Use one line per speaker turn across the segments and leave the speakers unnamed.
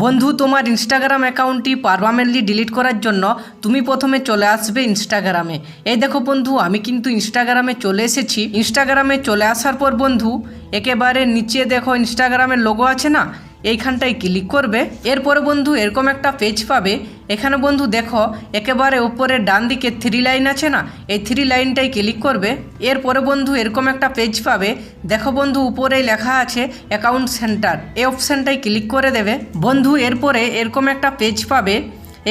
বন্ধু তোমার ইনস্টাগ্রাম অ্যাকাউন্টটি পার্মানেন্টলি ডিলিট করার জন্য তুমি প্রথমে চলে আসবে ইনস্টাগ্রামে। এই দেখো বন্ধু, আমি কিন্তু ইনস্টাগ্রামে চলে এসেছি। ইনস্টাগ্রামে চলে আসার পর বন্ধু একেবারে নিচে দেখো ইনস্টাগ্রামের লোগো আছে না, এইখানটায় ক্লিক করবে। এরপরে বন্ধু এরকম একটা পেজ পাবে। এখানে বন্ধু দেখো একেবারে উপরে ডান দিকে 3 লাইন আছে না, এই 3 লাইনটাই ক্লিক করবে। এরপরে বন্ধু এরকম একটা পেজ পাবে। দেখো বন্ধু উপরেই লেখা আছে অ্যাকাউন্ট সেন্টার, এই অপশানটাই ক্লিক করে দেবে। বন্ধু এরপরে এরকম একটা পেজ পাবে।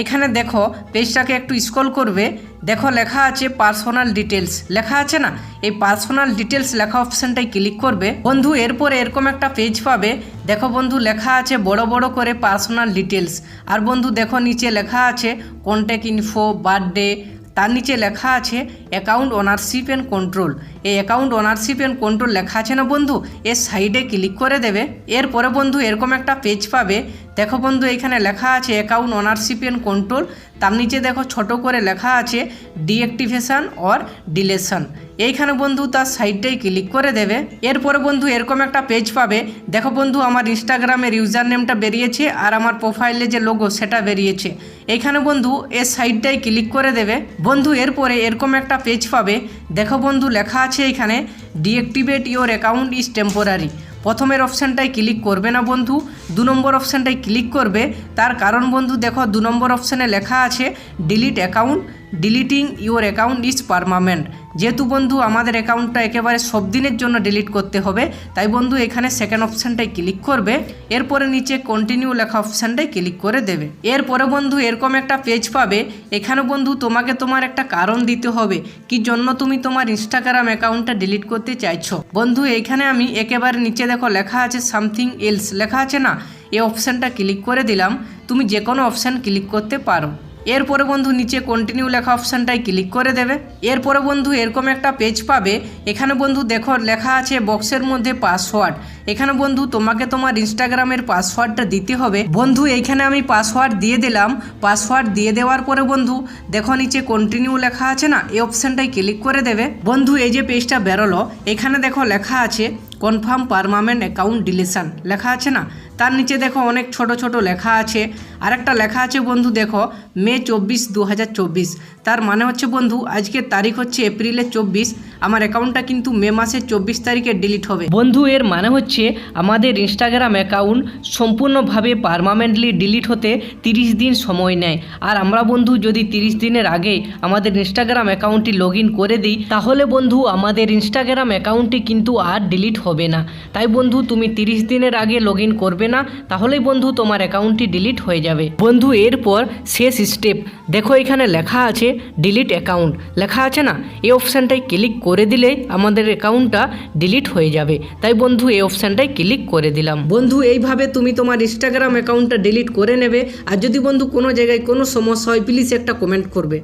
এখানে দেখো পেজটাকে একটু স্ক্রল করবে, দেখো লেখা আছে পার্সোনাল ডিটেলস লেখা আছে না, এই পার্সোনাল ডিটেলস লেখা অপশানটাই ক্লিক করবে। বন্ধু এরপরে এরকম একটা পেজ পাবে। দেখো বন্ধু লেখা আছে বড় বড় করে পার্সোনাল ডিটেলস। আর বন্ধু দেখো নিচে লেখা আছে কন্ট্যাক্ট ইনফো, বার্থডে, তার নিচে লেখা আছে অ্যাকাউন্ট ওনারশিপ অ্যান্ড কন্ট্রোল। এই অ্যাকাউন্ট ওনারশিপ অ্যান্ড কন্ট্রোল লেখা আছে না বন্ধু, এর সাইডে ক্লিক করে দেবে। এরপরে বন্ধু এরকম একটা পেজ পাবে। দেখো বন্ধু এখানে লেখা আছে অ্যাকাউন্ট ওনারশিপ অ্যান্ড কন্ট্রোল, তার নিচে দেখো ছোট করে লেখা আছে ডিঅ্যাক্টিভেশন অর ডিলেশন। এইখানে বন্ধু তার সাইডটাই ক্লিক করে দেবে। এরপরে বন্ধু এরকম একটা পেজ পাবে। দেখো বন্ধু আমার ইনস্টাগ্রামের ইউজার নেমটা বেরিয়েছে আর আমার প্রোফাইলে যে লোগো সেটা বেরিয়েছে। এইখানে বন্ধু এর সাইডটাই ক্লিক করে দেবে। বন্ধু এরপরে এরকম একটা পেজ পাবে। দেখো বন্ধু লেখা আছে এখানে deactivate your account is temporary. প্রথমের অপশানটায় ক্লিক করবে না বন্ধু, 2 নম্বর অপশানটায় ক্লিক করবে। তার কারণ বন্ধু দেখো 2 নম্বর অপশানে লেখা আছে delete account, deleting your account is permanent. যেহেতু বন্ধু আমাদের অ্যাকাউন্টটা একেবারে সব দিনের জন্য ডিলিট করতে হবে, তাই বন্ধু এখানে সেকেন্ড অপশানটায় ক্লিক করবে। এরপরে নিচে কন্টিনিউ লেখা অপশানটায় ক্লিক করে দেবে। এরপরে বন্ধু এরকম একটা পেজ পাবে। এখানে বন্ধু তোমাকে তোমার একটা কারণ দিতে হবে কি জন্য তুমি তোমার ইনস্টাগ্রাম অ্যাকাউন্টটা ডিলিট করতে চাইছো। বন্ধু এইখানে আমি একেবারে নিচে দেখো লেখা আছে সামথিং এলস লেখা আছে না, এই অপশানটা ক্লিক করে দিলাম। তুমি যে কোনো অপশান ক্লিক করতে পারো। এরপরে বন্ধু নিচে কন্টিনিউ লেখা অপশানটাই ক্লিক করে দেবে। এরপরে বন্ধু এরকম একটা পেজ পাবে। এখানে বন্ধু দেখো লেখা আছে বক্সের মধ্যে পাসওয়ার্ড। এখানে বন্ধু তোমাকে তোমার ইনস্টাগ্রামের পাসওয়ার্ডটা দিতে হবে। বন্ধু এইখানে আমি পাসওয়ার্ড দিয়ে দিলাম। পাসওয়ার্ড দিয়ে দেওয়ার পরে বন্ধু দেখো নিচে কন্টিনিউ লেখা আছে না, এই অপশানটাই ক্লিক করে দেবে। বন্ধু এই যে পেজটা বেরোলো, এখানে দেখো লেখা আছে কনফার্ম পার্মানেন্ট অ্যাকাউন্ট ডিলিশন লেখা আছে না, তার নিচে দেখো অনেক ছোট ছোট লেখা আছে। আরেকটা লেখা আছে বন্ধু দেখো মে 24, 2024। তার মানে হচ্ছে বন্ধু আজকের তারিখ হচ্ছে এপ্রিলের 24, আমার অ্যাকাউন্টটা কিন্তু মে মাসের 24 তারিখে ডিলিট হবে। বন্ধু এর মানে হচ্ছে আমাদের ইনস্টাগ্রাম অ্যাকাউন্ট সম্পূর্ণভাবে পার্মানেন্টলি ডিলিট হতে 30 দিন সময় নেয়। আর আমরা বন্ধু যদি 30 দিনের আগে আমাদের ইনস্টাগ্রাম অ্যাকাউন্টটি লগ ইন করে দিই, তাহলে বন্ধু আমাদের ইনস্টাগ্রাম অ্যাকাউন্টটি কিন্তু আর ডিলিট হবে না। তাই বন্ধু তুমি 30 দিনের আগে লগ ইন করবে না, তাহলেই বন্ধু তোমার অ্যাকাউন্টটি ডিলিট হয়ে যাবে। বন্ধু এরপর শেষ স্টেপ দেখো এখানে লেখা আছে ডিলিট অ্যাকাউন্ট লেখা আছে না, এই অপশানটাই ক্লিক করে দিলে আমাদের অ্যাকাউন্টটা ডিলিট হয়ে যাবে। তাই বন্ধু এই অপশানটাই ক্লিক করে দিলাম। বন্ধু এইভাবে তুমি তোমার ইনস্টাগ্রাম অ্যাকাউন্টটা ডিলিট করে নেবে। আর যদি বন্ধু কোনো জায়গায় কোনো সমস্যা হয় প্লিজ একটা কমেন্ট করবে।